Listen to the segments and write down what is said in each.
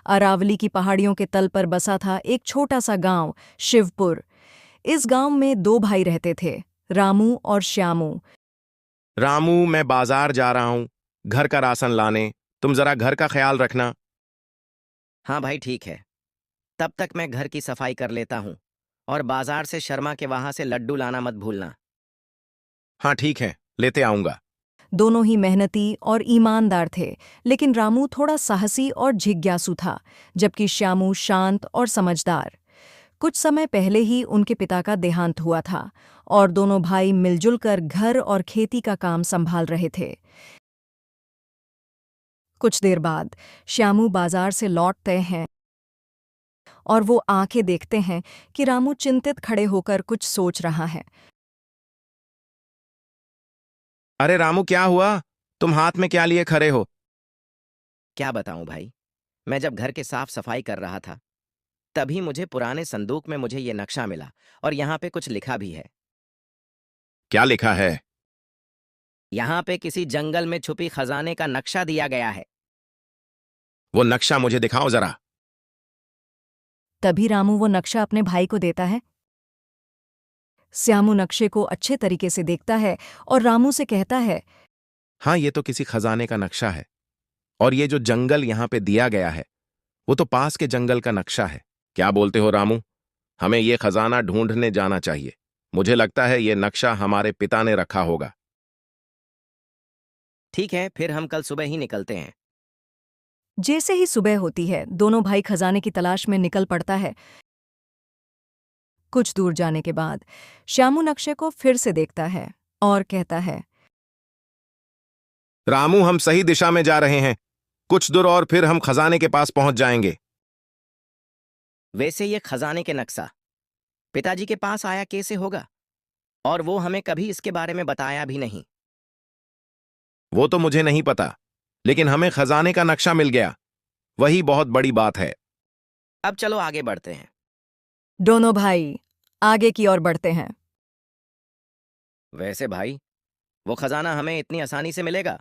अरावली की पहाड़ियों के तल पर बसा था एक छोटा सा गांव, शिवपुर। इस गांव में दो भाई रहते थे, रामू और श्यामू। रामू, मैं बाजार जा रहा हूँ घर का राशन लाने। तुम जरा घर का ख्याल रखना। हाँ भाई ठीक है। तब तक मैं घर की सफाई कर लेता हूँ। और बाजार से शर्मा के वहां से लड्डू लाना मत भूलना। हाँ ठीक है, लेते आऊंगा। दोनों ही मेहनती और ईमानदार थे, लेकिन रामू थोड़ा साहसी और जिज्ञासु था, जबकि श्यामू शांत और समझदार। कुछ समय पहले ही उनके पिता का देहांत हुआ था और दोनों भाई मिलजुल कर घर और खेती का काम संभाल रहे थे। कुछ देर बाद श्यामू बाजार से लौटते हैं और वो आंखें देखते हैं कि रामू चिंतित खड़े होकर कुछ सोच रहा है। अरे रामू, क्या हुआ? तुम हाथ में क्या लिए खड़े हो? क्या बताऊं भाई, मैं जब घर के साफ सफाई कर रहा था तभी मुझे पुराने संदूक में मुझे ये नक्शा मिला और यहाँ पे कुछ लिखा भी है। क्या लिखा है? यहाँ पे किसी जंगल में छुपी खजाने का नक्शा दिया गया है। वो नक्शा मुझे दिखाओ जरा। तभी रामू वो नक्शा अपने भाई को देता है। श्यामू नक्शे को अच्छे तरीके से देखता है और रामू से कहता है, हाँ, ये तो किसी खजाने का नक्शा है। और ये जो जंगल यहाँ पे दिया गया है वो तो पास के जंगल का नक्शा है। क्या बोलते हो रामू? हमें ये खजाना ढूंढने जाना चाहिए। मुझे लगता है ये नक्शा हमारे पिता ने रखा होगा। ठीक है, फिर हम कल सुबह ही निकलते हैं। जैसे ही सुबह होती है, दोनों भाई खजाने की तलाश में निकल पड़ता है। कुछ दूर जाने के बाद श्यामू नक्शे को फिर से देखता है और कहता है, रामू, हम सही दिशा में जा रहे हैं। कुछ दूर और फिर हम खजाने के पास पहुंच जाएंगे। वैसे ये खजाने के नक्शा पिताजी के पास आया कैसे होगा? और वो हमें कभी इसके बारे में बताया भी नहीं। वो तो मुझे नहीं पता, लेकिन हमें खजाने का नक्शा मिल गया। वही बहुत बड़ी बात है। अब चलो आगे बढ़ते हैं। दोनों भाई आगे की ओर बढ़ते हैं। वैसे भाई, वो खजाना हमें इतनी आसानी से मिलेगा?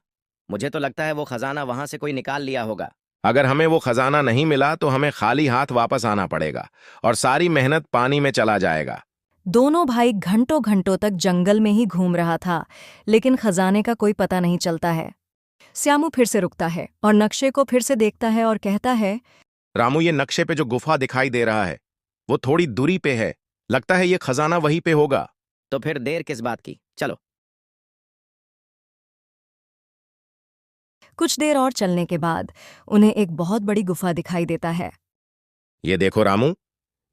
मुझे तो लगता है वो खजाना वहां से कोई निकाल लिया होगा। अगर हमें वो खजाना नहीं मिला तो हमें खाली हाथ वापस आना पड़ेगा और सारी मेहनत पानी में चला जाएगा। दोनों भाई घंटों घंटों तक जंगल में ही घूम रहा था, लेकिन खजाने का कोई पता नहीं चलता है। श्यामू फिर से रुकता है और नक्शे को फिर से देखता है और कहता है, रामू, ये नक्शे पे जो गुफा दिखाई दे रहा है वो थोड़ी दूरी पे है। लगता है ये खजाना वहीं पे होगा। तो फिर देर किस बात की, चलो। कुछ देर और चलने के बाद उन्हें एक बहुत बड़ी गुफा दिखाई देता है। ये देखो रामू,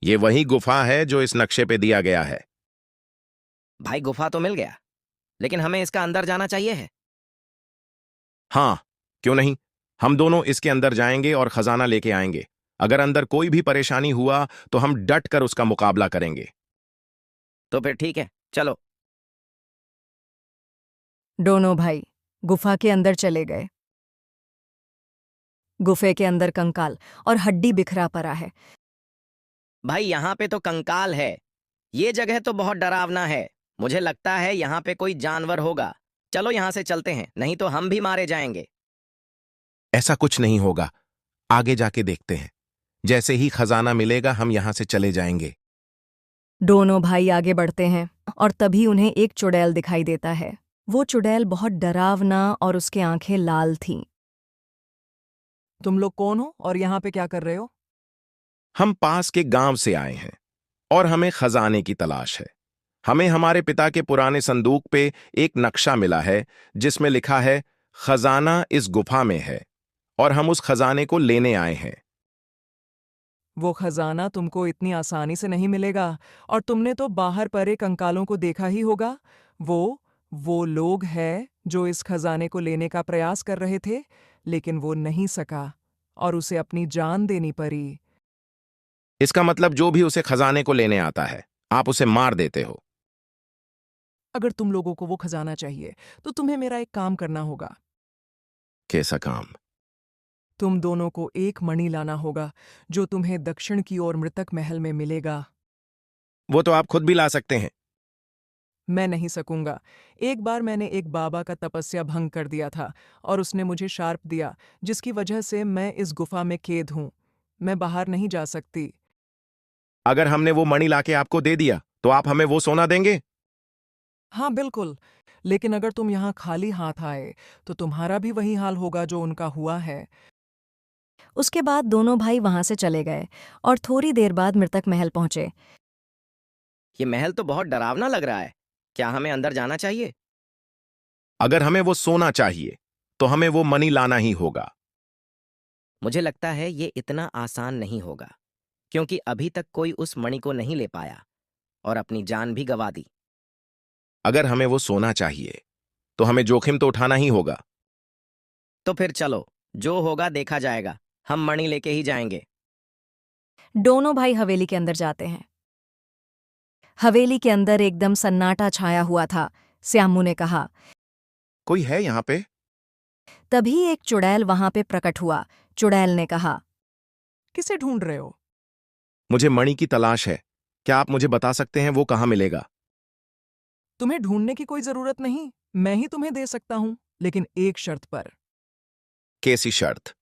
ये वही गुफा है जो इस नक्शे पे दिया गया है। भाई गुफा तो मिल गया, लेकिन हमें इसका अंदर जाना चाहिए है। हाँ, क्यों नहीं। हम दोनों इसके अंदर जाएंगे और खजाना लेके आएंगे। अगर अंदर कोई भी परेशानी हुआ तो हम डट कर उसका मुकाबला करेंगे। तो फिर ठीक है, चलो। दोनों भाई गुफा के अंदर चले गए। गुफे के अंदर कंकाल और हड्डी बिखरा पड़ा है। भाई यहाँ पे तो कंकाल है। ये जगह तो बहुत डरावना है। मुझे लगता है यहाँ पे कोई जानवर होगा। चलो यहाँ से चलते हैं, नहीं तो हम भी मारे जाएंगे। ऐसा कुछ नहीं होगा। आगे जाके देखते हैं। जैसे ही खजाना मिलेगा हम यहां से चले जाएंगे। दोनों भाई आगे बढ़ते हैं और तभी उन्हें एक चुड़ैल दिखाई देता है। वो चुड़ैल बहुत डरावना और उसकी आंखें लाल थीं। तुम लोग कौन हो और यहाँ पे क्या कर रहे हो? हम पास के गांव से आए हैं और हमें खजाने की तलाश है। हमें हमारे पिता के पुराने संदूक पे एक नक्शा मिला है जिसमें लिखा है खजाना इस गुफा में है और हम उस खजाने को लेने आए हैं। वो खजाना तुमको इतनी आसानी से नहीं मिलेगा और तुमने तो बाहर पड़े कंकालों को देखा ही होगा। वो लोग हैं जो इस खजाने को लेने का प्रयास कर रहे थे, लेकिन वो नहीं सका और उसे अपनी जान देनी पड़ी। इसका मतलब जो भी उसे खजाने को लेने आता है आप उसे मार देते हो। अगर तुम लोगों को वो खजाना चाहिए तो तुम्हें मेरा एक काम करना होगा। कैसा काम? तुम दोनों को एक मणि लाना होगा जो तुम्हें दक्षिण की ओर मृतक महल में मिलेगा। वो तो आप खुद भी ला सकते हैं। मैं नहीं सकूंगा। एक बार मैंने एक बाबा का तपस्या भंग कर दिया था और उसने मुझे शार्प दिया, जिसकी वजह से मैं इस गुफा में कैद हूं। मैं बाहर नहीं जा सकती। अगर हमने वो मणि लाके आपको दे दिया तो आप हमें वो सोना देंगे? हाँ बिल्कुल, लेकिन अगर तुम यहाँ खाली हाथ आए तो तुम्हारा भी वही हाल होगा जो उनका हुआ है। उसके बाद दोनों भाई वहां से चले गए और थोड़ी देर बाद मृतक महल पहुंचे। ये महल तो बहुत डरावना लग रहा है। क्या हमें अंदर जाना चाहिए? अगर हमें वो सोना चाहिए तो हमें वो मणि लाना ही होगा। मुझे लगता है ये इतना आसान नहीं होगा, क्योंकि अभी तक कोई उस मणि को नहीं ले पाया और अपनी जान भी गंवा दी। अगर हमें वो सोना चाहिए तो हमें जोखिम तो उठाना ही होगा। तो फिर चलो, जो होगा देखा जाएगा। हम मणि लेके ही जाएंगे। दोनों भाई हवेली के अंदर जाते हैं। हवेली के अंदर एकदम सन्नाटा छाया हुआ था। श्यामू ने कहा। कोई है यहाँ पे? तभी एक चुड़ैल वहां पे प्रकट हुआ। चुड़ैल ने कहा। किसे ढूंढ रहे हो? मुझे मणि की तलाश है। क्या आप मुझे बता सकते हैं वो कहाँ मिलेगा? तुम्हें ढूंढने की कोई जरूरत नहीं, मैं ही तुम्हें दे सकता हूं, लेकिन एक शर्त पर। कैसी शर्त?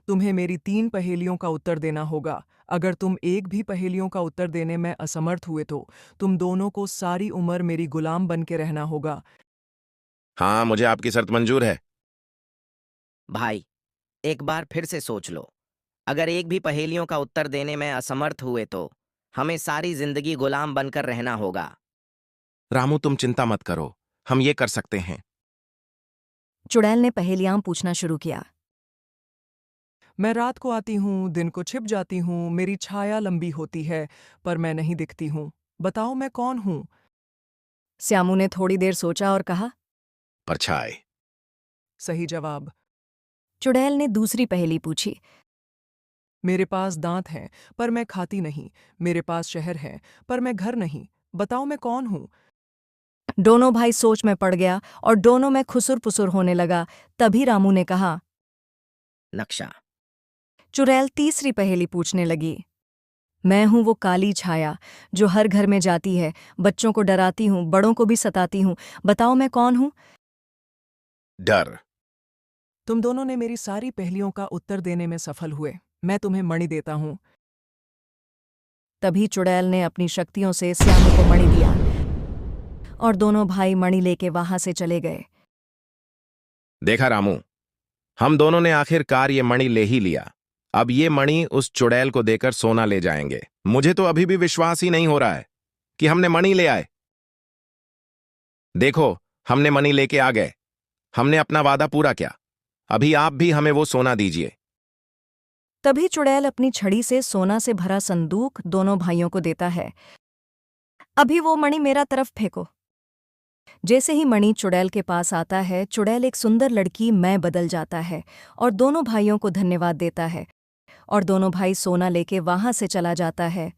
तुम्हें मेरी 3 पहेलियों का उत्तर देना होगा। अगर तुम एक भी पहेलियों का उत्तर देने में असमर्थ हुए तो तुम दोनों को सारी उम्र मेरी गुलाम बन के रहना होगा। हाँ, मुझे आपकी शर्त मंजूर है। भाई, एक बार फिर से सोच लो। अगर एक भी पहेलियों का उत्तर देने में असमर्थ हुए तो हमें सारी जिंदगी गुलाम बनकर रहना होगा। रामू, तुम चिंता मत करो, हम ये कर सकते हैं। चुड़ैल ने पहेलियां पूछना शुरू किया। मैं रात को आती हूँ, दिन को छिप जाती हूँ, मेरी छाया लंबी होती है, पर मैं नहीं दिखती हूँ। बताओ मैं कौन हूँ? श्यामू ने थोड़ी देर सोचा और कहा। परछाई। सही जवाब। चुड़ैल ने दूसरी पहेली पूछी। मेरे पास दांत हैं, पर मैं खाती नहीं। मेरे पास शहर है, पर मैं घर नहीं। बताओ मैं कौन हूँ? दोनों भाई सोच में पड़ गया और दोनों में खुसुर पुसुर होने लगा। तभी रामू ने कहा। नक्शा। चुड़ैल तीसरी पहेली पूछने लगी। मैं हूं वो काली छाया जो हर घर में जाती है, बच्चों को डराती हूं, बड़ों को भी सताती हूं। बताओ मैं कौन हूं? डर। तुम दोनों ने मेरी सारी पहेलियों का उत्तर देने में सफल हुए। मैं तुम्हें मणि देता हूँ। तभी चुड़ैल ने अपनी शक्तियों से श्यामू को मणि दिया और दोनों भाई मणि लेके वहां से चले गए। देखा रामू, हम दोनों ने आखिरकार ये मणि ले ही लिया। अब ये मणि उस चुड़ैल को देकर सोना ले जाएंगे। मुझे तो अभी भी विश्वास ही नहीं हो रहा है कि हमने मणि ले आए। देखो, हमने मणि लेके आ गए। हमने अपना वादा पूरा किया। अभी आप भी हमें वो सोना दीजिए। तभी चुड़ैल अपनी छड़ी से सोना से भरा संदूक दोनों भाइयों को देता है। अभी वो मणि मेरा तरफ फेंको। जैसे ही मणि चुड़ैल के पास आता है, चुड़ैल एक सुंदर लड़की में बदल जाता है और दोनों भाइयों को धन्यवाद देता है और दोनों भाई सोना लेके वहां से चला जाता है।